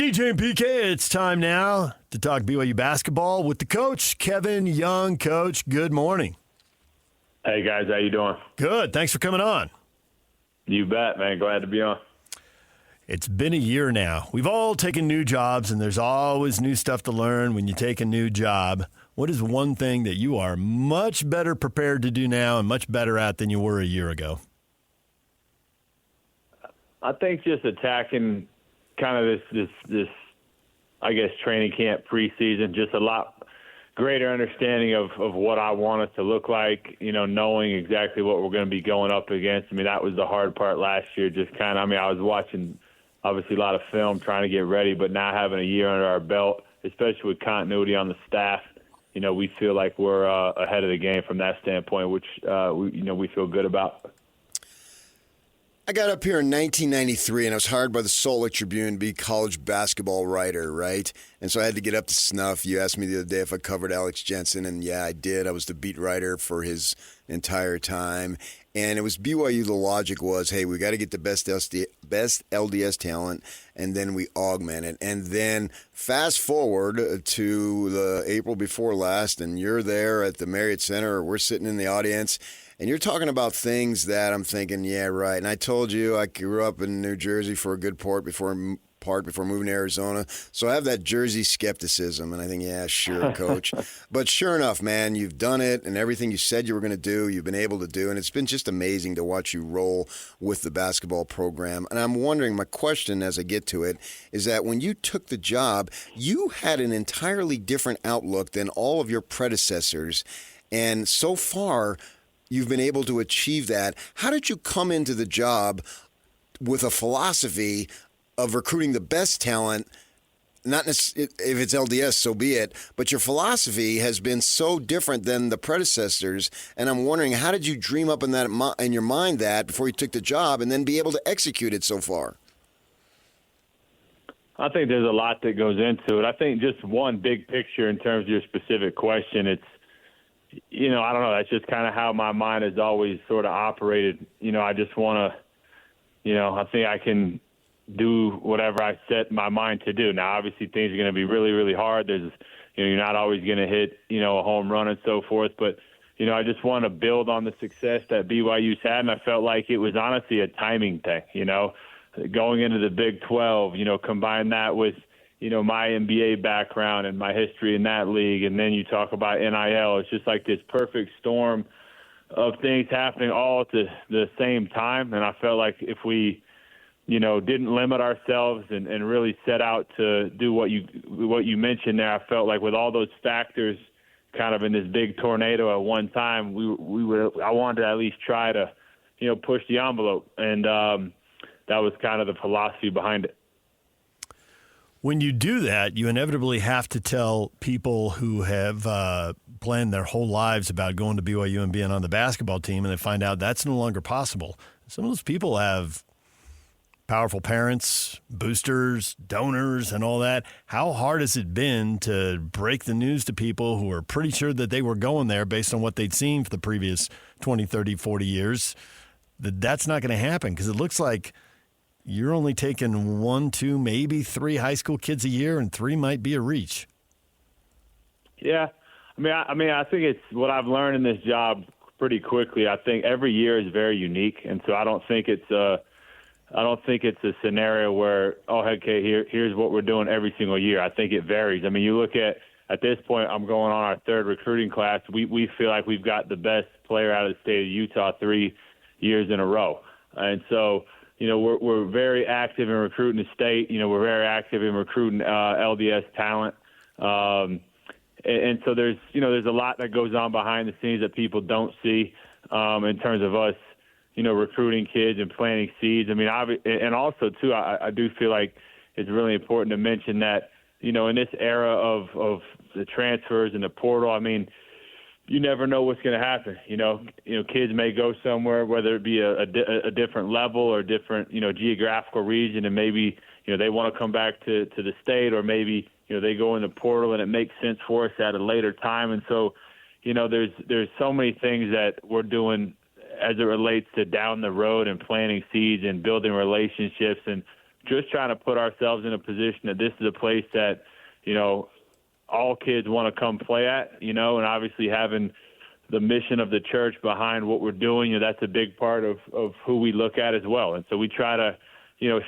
DJ and PK, it's time now to talk BYU basketball with the coach, Kevin Young. Coach, good morning. Hey, guys. How you doing? Good. Thanks for coming on. You bet, man. Glad to be on. It's been a year now. We've all taken new jobs, and there's always new stuff to learn when you take a new job. What is one thing that you are much better prepared to do now and much better at than you were a year ago? I think just attacking kind of this I guess, training camp preseason, just a lot greater understanding of what I want us to look like, knowing exactly what we're going to be going up against. I mean, that was the hard part last year, just kind of, I was watching obviously a lot of film trying to get ready, but now having a year under our belt, especially with continuity on the staff, we feel like we're ahead of the game from that standpoint, which we feel good about. I got up here in 1993, and I was hired by the Salt Lake Tribune to be a college basketball writer, right? And so I had to get up to snuff. You asked me the other day if I covered Alex Jensen, and yeah, I did. I was the beat writer for his entire time. And it was BYU. The logic was, hey, we got to get the best LDS talent, and then we augment it. And then fast forward to the April before last, and you're there at the Marriott Center. We're sitting in the audience, and you're talking about things that I'm thinking, yeah, right. And I told you I grew up in New Jersey for a good part before moving to Arizona. So I have that Jersey skepticism, and I think, yeah, sure, Coach. But sure enough, man, you've done it, and everything you said you were going to do, you've been able to do, and it's been just amazing to watch you roll with the basketball program. And I'm wondering, my question as I get to it, is that when you took the job, you had an entirely different outlook than all of your predecessors, and so far you've been able to achieve that. How did you come into the job with a philosophy of recruiting the best talent? Not necessarily, if it's LDS, so be it, but your philosophy has been so different than the predecessors, and I'm wondering, how did you dream up in your mind that before you took the job and then be able to execute it so far? I think there's a lot that goes into it. I think just one big picture in terms of your specific question, it's, I don't know, that's just kind of how my mind has always sort of operated. I just want to, I think I can do whatever I set my mind to do. Now, obviously, things are going to be really, really hard. There's, you're not always going to hit, a home run and so forth. But, I just want to build on the success that BYU's had, and I felt like it was honestly a timing thing. Going into the Big 12, combine that with, my NBA background and my history in that league, and then you talk about NIL. It's just like this perfect storm of things happening all at the same time. And I felt like if we didn't limit ourselves and really set out to do what you mentioned there, I felt like with all those factors kind of in this big tornado at one time, I wanted to at least try to, push the envelope. And that was kind of the philosophy behind it. When you do that, you inevitably have to tell people who have planned their whole lives about going to BYU and being on the basketball team, and they find out that's no longer possible. Some of those people have powerful parents, boosters, donors, and all that. How hard has it been to break the news to people who are pretty sure that they were going there based on what they'd seen for the previous 20, 30, 40 years, that's not going to happen? Because it looks like you're only taking 1, 2, maybe 3 high school kids a year, and 3 might be a reach. Yeah. I mean, I think it's what I've learned in this job pretty quickly. I think every year is very unique, and so I don't think it's a scenario where, here's what we're doing every single year. I think it varies. I mean, you look at this point, I'm going on our 3rd recruiting class. We feel like we've got the best player out of the state of Utah 3 years in a row, and so. We're very active in recruiting the state. We're very active in recruiting LDS talent. And so there's a lot that goes on behind the scenes that people don't see in terms of us, recruiting kids and planting seeds. I mean, and also, too, I do feel like it's really important to mention that, in this era of the transfers and the portal, I mean, you never know what's going to happen. Kids may go somewhere, whether it be a different level or different, geographical region, and maybe, they want to come back to the state, or maybe, they go in the portal and it makes sense for us at a later time. And so, there's so many things that we're doing as it relates to down the road and planting seeds and building relationships and just trying to put ourselves in a position that this is a place that, all kids want to come play at, and obviously having the mission of the church behind what we're doing, that's a big part of who we look at as well. And so we try to,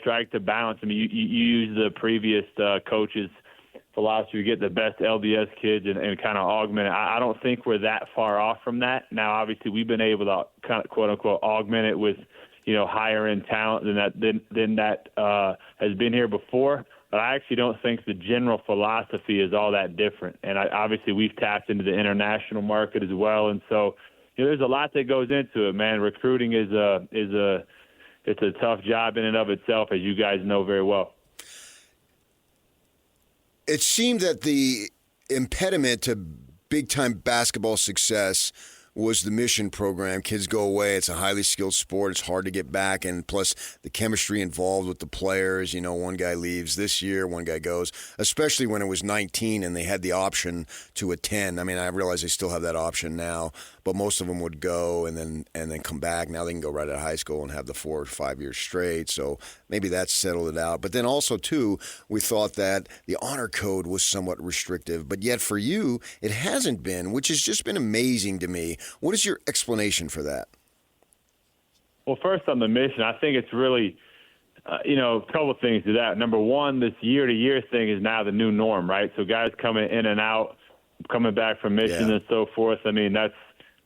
strike the balance. I mean, you use the previous coach's philosophy to get the best LDS kids and kind of augment it. I don't think we're that far off from that. Now, obviously, we've been able to kind of, quote unquote, augment it with, higher end talent than that has been here before. But I actually don't think the general philosophy is all that different. And obviously we've tapped into the international market as well. And so, there's a lot that goes into it, man. Recruiting it's a tough job in and of itself, as you guys know very well. It seemed that the impediment to big-time basketball success was the mission program. Kids go away. It's a highly skilled sport. It's hard to get back. And plus the chemistry involved with the players. One guy leaves this year, one guy goes, especially when it was 19 and they had the option to attend. I mean, I realize they still have that option now, but most of them would go and then come back. Now they can go right out of high school and have the 4 or 5 years straight. So maybe that settled it out. But then also, too, we thought that the honor code was somewhat restrictive. But yet for you, it hasn't been, which has just been amazing to me. What is your explanation for that? Well, first on the mission, I think it's really, a couple of things to that. Number one, this year-to-year thing is now the new norm, right? So guys coming in and out, coming back from mission and so forth, I mean, that's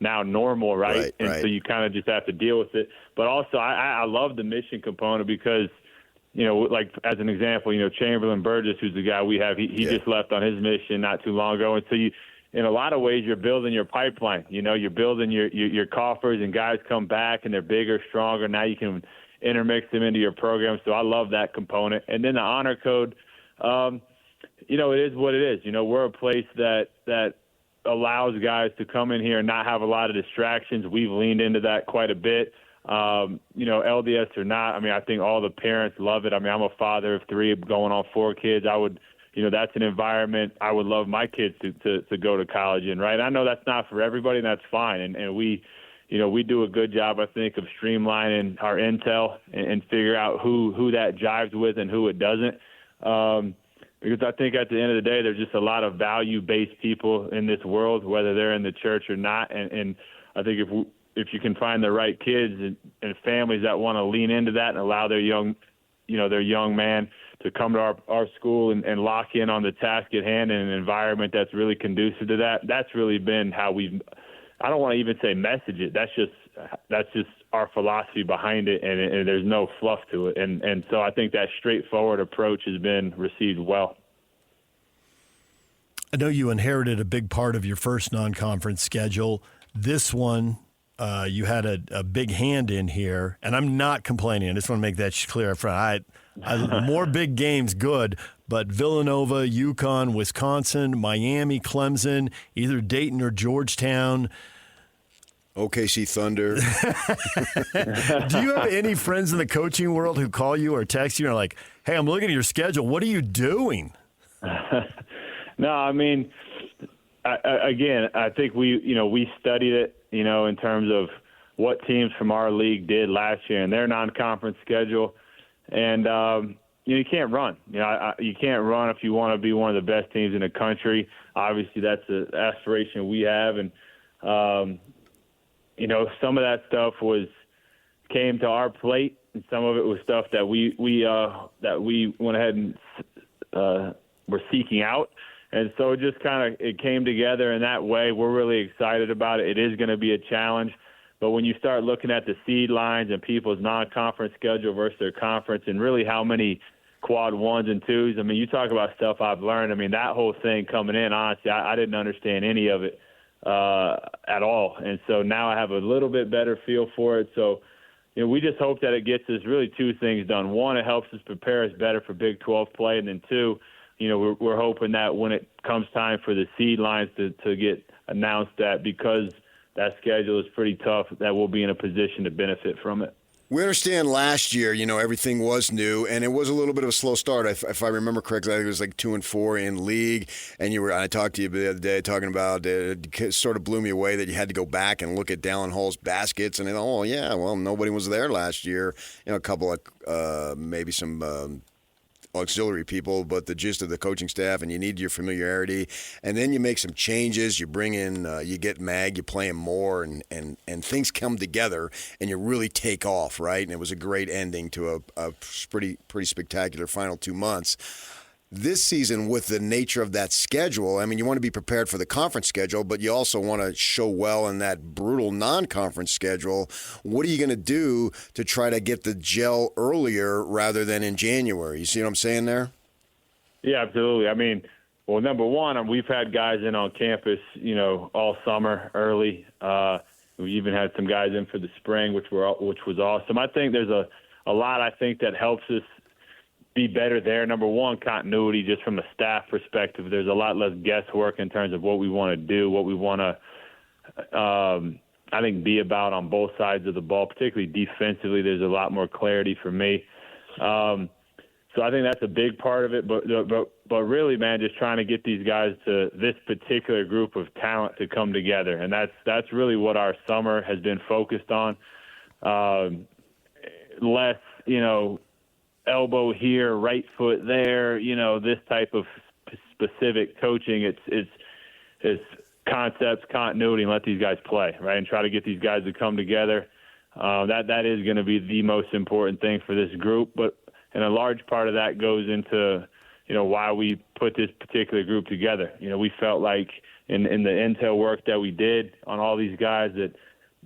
now normal, right? So you kind of just have to deal with it. But also, I love the mission component because, like as an example, Chamberlain Burgess, who's the guy we have, he just left on his mission not too long ago. And so in a lot of ways, you're building your pipeline. You're building your coffers, and guys come back and they're bigger, stronger. Now you can intermix them into your program. So I love that component. And then the honor code, it is what it is. We're a place that allows guys to come in here and not have a lot of distractions. We've leaned into that quite a bit. LDS or not, I mean, I think all the parents love it. I mean, I'm a father of 3 going on 4 kids. I would, that's an environment I would love my kids to go to college in, right? I know that's not for everybody, and that's fine. And we do a good job, I think, of streamlining our intel and figure out who that jives with and who it doesn't. Because I think at the end of the day, there's just a lot of value-based people in this world, whether they're in the church or not. And I think if you can find the right kids and families that want to lean into that and allow their young man to come to our school and lock in on the task at hand in an environment that's really conducive to that, that's really been how I don't want to even say message it. That's just our philosophy behind it, and there's no fluff to it. And so I think that straightforward approach has been received well. I know you inherited a big part of your first non-conference schedule. This one, you had a big hand in here, and I'm not complaining. I just want to make that clear up front. More big games, good, but Villanova, UConn, Wisconsin, Miami, Clemson, either Dayton or Georgetown. OKC Thunder. Do you have any friends in the coaching world who call you or text you and are like, hey, I'm looking at your schedule. What are you doing? No, I mean, I think we studied it, in terms of what teams from our league did last year in their non-conference schedule. And, you can't run. You can't run if you want to be one of the best teams in the country. Obviously, that's an aspiration we have. And, some of that stuff came to our plate, and some of it was stuff that we went ahead and were seeking out. And so it came together in that way. We're really excited about it. It is going to be a challenge. But when you start looking at the seed lines and people's non-conference schedule versus their conference and really how many quad 1s and 2s, I mean, you talk about stuff I've learned. I mean, that whole thing coming in, honestly, I didn't understand any of it at all. And so now I have a little bit better feel for it. So, we just hope that it gets us really 2 things done. 1, it helps us prepare us better for Big 12 play. And then 2, we're hoping that when it comes time for the seed lines to get announced, that because that schedule is pretty tough, that we'll be in a position to benefit from it. We understand last year, everything was new, and it was a little bit of a slow start. If I remember correctly, I think it was like 2-4 in league. And I talked to you the other day talking about it sort of blew me away that you had to go back and look at Dallin Hall's baskets, and nobody was there last year. A couple of maybe some auxiliary people, but the gist of the coaching staff, and you need your familiarity. And then you make some changes. You bring in, you get Mag, you play him more, and things come together, and you really take off, right? And it was a great ending to a pretty spectacular final 2 months. This season, with the nature of that schedule, you want to be prepared for the conference schedule, but you also want to show well in that brutal non-conference schedule. What are you going to do to try to get the gel earlier rather than in January? You see what I'm saying there? Yeah, absolutely. Well, number one, we've had guys in on campus, all summer early. We even had some guys in for the spring, which was awesome. I think there's a lot I think that helps us be better there. Number one, continuity, just from a staff perspective. There's a lot less guesswork in terms of what we want to do, what we want to, I think, be about on both sides of the ball, particularly defensively. There's a lot more clarity for me. So I think that's a big part of it. But really, man, just trying to get these guys to this particular group of talent to come together, and that's really what our summer has been focused on. Less, elbow here, right foot there, this type of specific coaching. It's concepts, continuity, and let these guys play, right, and try to get these guys to come together. That is going to be the most important thing for this group. And a large part of that goes into, why we put this particular group together. We felt like in the intel work that we did on all these guys that,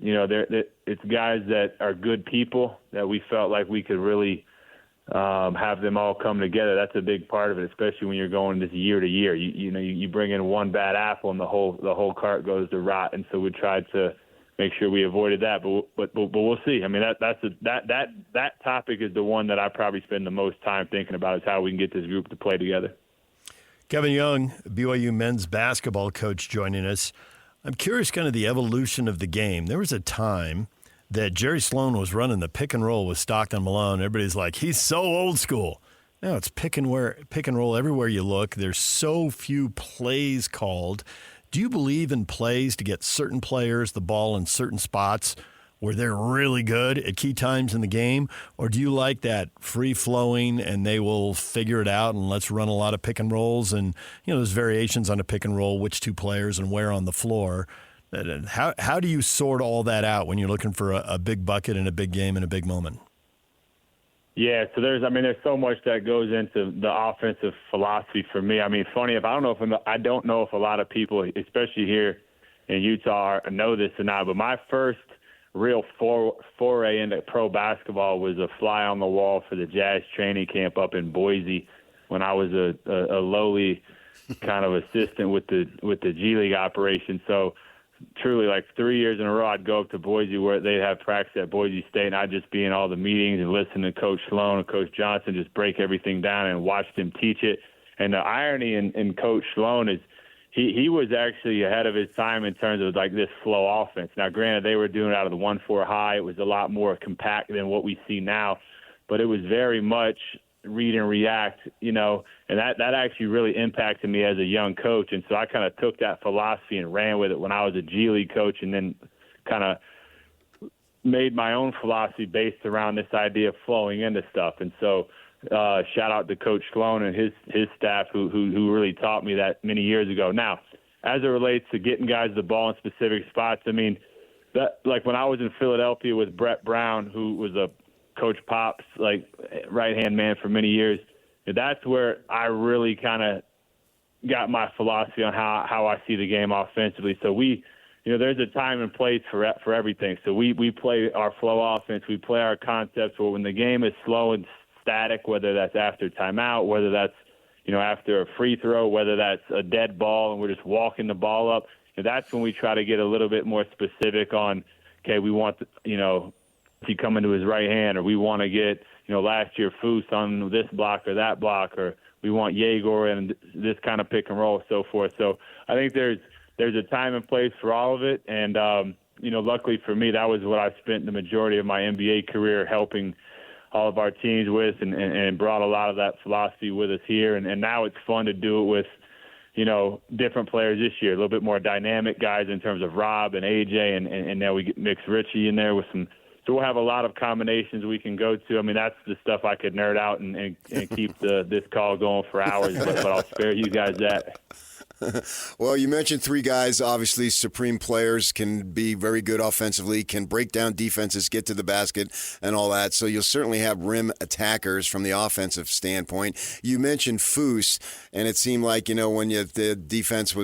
it's guys that are good people that we felt like we could really have them all come together. That's a big part of it, especially when you're going this year to year. You bring in one bad apple and the whole cart goes to rot. And so we tried to make sure we avoided that. But we'll see. That topic is the one that I probably spend the most time thinking about, is how we can get this group to play together. Kevin Young, BYU men's basketball coach, joining us. I'm curious, kind of the evolution of the game. There was a time that Jerry Sloan was running the pick and roll with Stockton Malone. Everybody's like, he's so old school. Now it's pick and roll everywhere you look. There's so few plays called. Do you believe in plays to get certain players the ball in certain spots where they're really good at key times in the game? Or do you like that free-flowing and they will figure it out and let's run a lot of pick and rolls and, there's variations on a pick and roll, which two players and where on the floor? How do you sort all that out when you're looking for a big bucket in a big game in a big moment? Yeah, so there's so much that goes into the offensive philosophy for me. Funny enough, I don't know if a lot of people, especially here in Utah, know this or not, but my first real foray into pro basketball was a fly on the wall for the Jazz training camp up in Boise when I was a lowly kind of assistant with the G League operation. So truly, like 3 years in a row, I'd go up to Boise where they'd have practice at Boise State, and I'd just be in all the meetings and listen to Coach Sloan and Coach Johnson just break everything down and watch them teach it. And the irony in Coach Sloan is he was actually ahead of his time in terms of like this flow offense. Now, granted, they were doing it out of the 1-4 high. It was a lot more compact than what we see now, but it was very much read and react, and that actually really impacted me as a young coach. And so I kind of took that philosophy and ran with it when I was a G League coach, and then kind of made my own philosophy based around this idea of flowing into stuff. And so shout out to Coach Sloan and his staff who really taught me that many years ago. Now, as it relates to getting guys the ball in specific spots, that, like when I was in Philadelphia with Brett Brown, who was a Coach Pop's right-hand man for many years, that's where I really kind of got my philosophy on how I see the game offensively. So there's a time and place for everything. So we play our flow offense, we play our concepts. Where when the game is slow and static, whether that's after timeout, whether that's after a free throw, whether that's a dead ball and we're just walking the ball up, that's when we try to get a little bit more specific on, okay, we want he come into his right hand, or we want to get, last year Foose on this block or that block, or we want Jaeger and this kind of pick and roll, so forth. So I think there's a time and place for all of it, and luckily for me, that was what I spent the majority of my NBA career helping all of our teams with, and brought a lot of that philosophy with us here. And now it's fun to do it with, different players this year, a little bit more dynamic guys in terms of Rob and AJ, and now we mix Richie in there with some. So we'll have a lot of combinations we can go to. I mean, that's the stuff I could nerd out and keep this call going for hours, but I'll spare you guys that. Well, you mentioned three guys, obviously supreme players, can be very good offensively, can break down defenses, get to the basket, and all that. So you'll certainly have rim attackers from the offensive standpoint. You mentioned Foose, and it seemed like, when the defense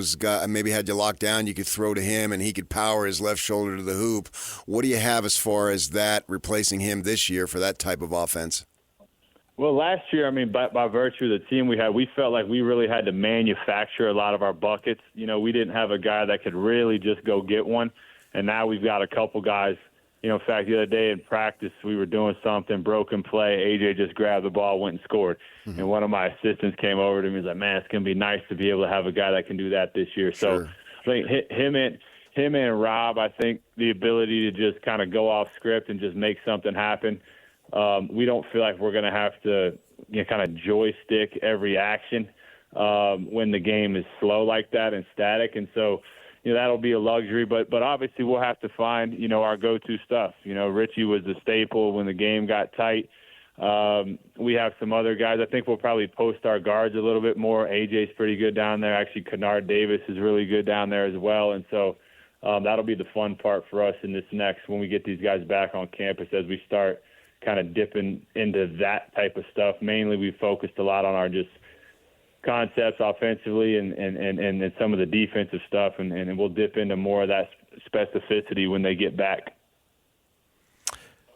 maybe had you locked down, you could throw to him, and he could power his left shoulder to the hoop. What do you have as far as that, replacing him this year for that type of offense? Well, last year, by virtue of the team we had, we felt like we really had to manufacture a lot of our buckets. We didn't have a guy that could really just go get one, and now we've got a couple guys. In fact, the other day in practice, we were doing something, broken play. AJ just grabbed the ball, went and scored. Mm-hmm. And one of my assistants came over to me and was like, man, it's going to be nice to be able to have a guy that can do that this year. Sure. So I think him and Rob, I think the ability to just kind of go off script and just make something happen. We don't feel like we're going to have to kind of joystick every action when the game is slow like that and static. And so, that'll be a luxury. But obviously we'll have to find, our go-to stuff. Richie was the staple when the game got tight. We have some other guys. I think we'll probably post our guards a little bit more. AJ's pretty good down there. Actually, Kennard Davis is really good down there as well. And so that'll be the fun part for us in this next when we get these guys back on campus as we start kind of dipping into that type of stuff. Mainly we focused a lot on our just concepts offensively and some of the defensive stuff, and we'll dip into more of that specificity when they get back.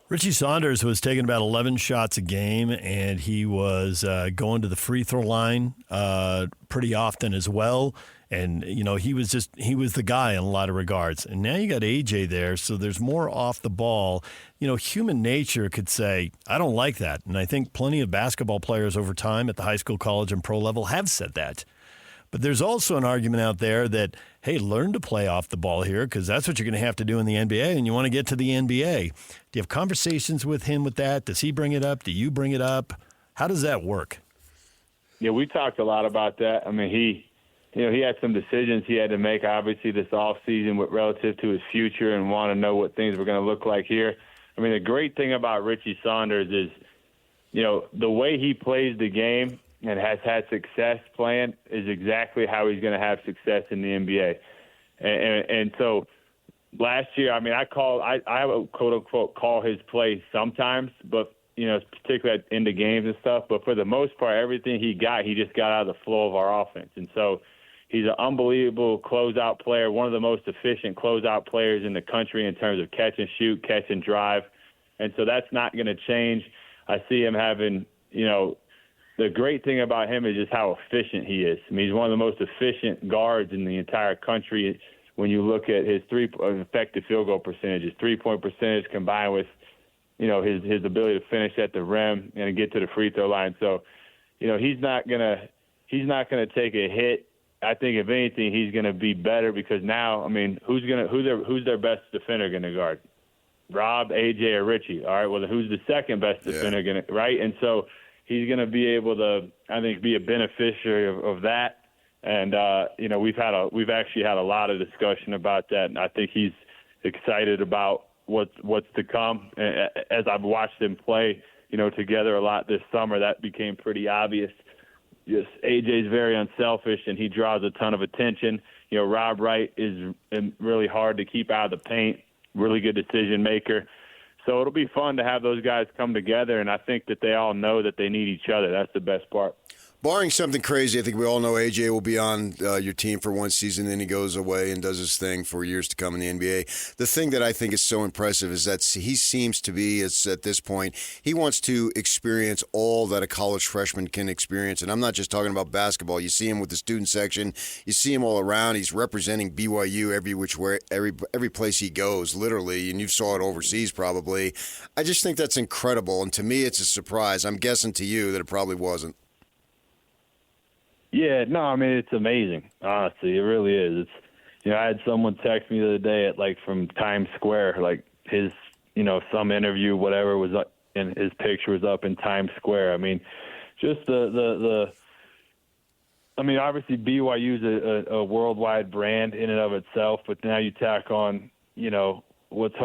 Richie Saunders was taking about 11 shots a game, and he was going to the free throw line pretty often as well. And, he was the guy in a lot of regards. And now you got AJ there, so there's more off the ball. Human nature could say, I don't like that. And I think plenty of basketball players over time at the high school, college, and pro level have said that. But there's also an argument out there that, hey, learn to play off the ball here because that's what you're going to have to do in the NBA, and you want to get to the NBA. Do you have conversations with him with that? Does he bring it up? Do you bring it up? How does that work? Yeah, we talked a lot about that. He had some decisions he had to make, obviously, this offseason with relative to his future and want to know what things were going to look like here. The great thing about Richie Saunders is, the way he plays the game and has had success playing is exactly how he's going to have success in the NBA. And so last year, I would quote-unquote call his play sometimes, but, particularly in the games and stuff. But for the most part, everything he just got out of the flow of our offense. And so he's an unbelievable closeout player, one of the most efficient closeout players in the country in terms of catch and shoot, catch and drive. And so that's not going to change. I see him having, the great thing about him is just how efficient he is. He's one of the most efficient guards in the entire country when you look at his effective field goal percentage, his three-point percentage combined with, his ability to finish at the rim and get to the free throw line. So, he's not gonna take a hit. I think if anything, he's gonna be better because now, who's their best defender gonna guard? Rob, AJ, or Richie? All right. Well, then who's the second best defender gonna, right? And so he's gonna be able to, I think, be a beneficiary of that. And we've actually had a lot of discussion about that, and I think he's excited about what's to come. As I've watched them play, together a lot this summer, that became pretty obvious. Just AJ's very unselfish, and he draws a ton of attention. Rob Wright is really hard to keep out of the paint, really good decision maker. So it'll be fun to have those guys come together, and I think that they all know that they need each other. That's the best part. Barring something crazy, I think we all know AJ will be on your team for one season, then he goes away and does his thing for years to come in the NBA. The thing that I think is so impressive is that he seems to be, at this point, he wants to experience all that a college freshman can experience. And I'm not just talking about basketball. You see him with the student section. You see him all around. He's representing BYU every which way, every place he goes, literally, and you saw it overseas probably. I just think that's incredible, and to me it's a surprise. I'm guessing to you that it probably wasn't. Yeah, no, it's amazing. Honestly, it really is. I had someone text me the other day from Times Square, like his, some interview, whatever was up, and his picture was up in Times Square. I mean, just obviously BYU is a worldwide brand in and of itself, but now you tack on, what's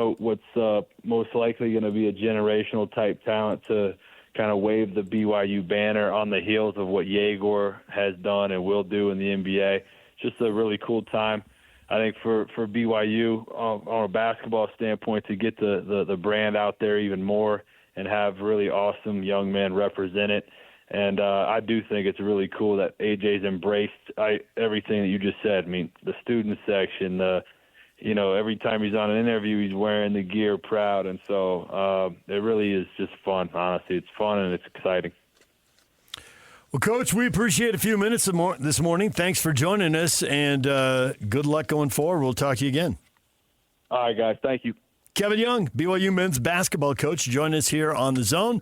most likely going to be a generational type talent to kind of wave the BYU banner on the heels of what Yegor has done and will do in the NBA. Just a really cool time, I think, for BYU on a basketball standpoint to get the brand out there even more and have really awesome young men represent it. And I do think it's really cool that AJ's embraced everything that you just said. I mean, the student section, every time he's on an interview, he's wearing the gear proud. And so it really is just fun, honestly. It's fun and it's exciting. Well, Coach, we appreciate a few minutes this morning. Thanks for joining us, and good luck going forward. We'll talk to you again. All right, guys. Thank you. Kevin Young, BYU men's basketball coach, join us here on The Zone.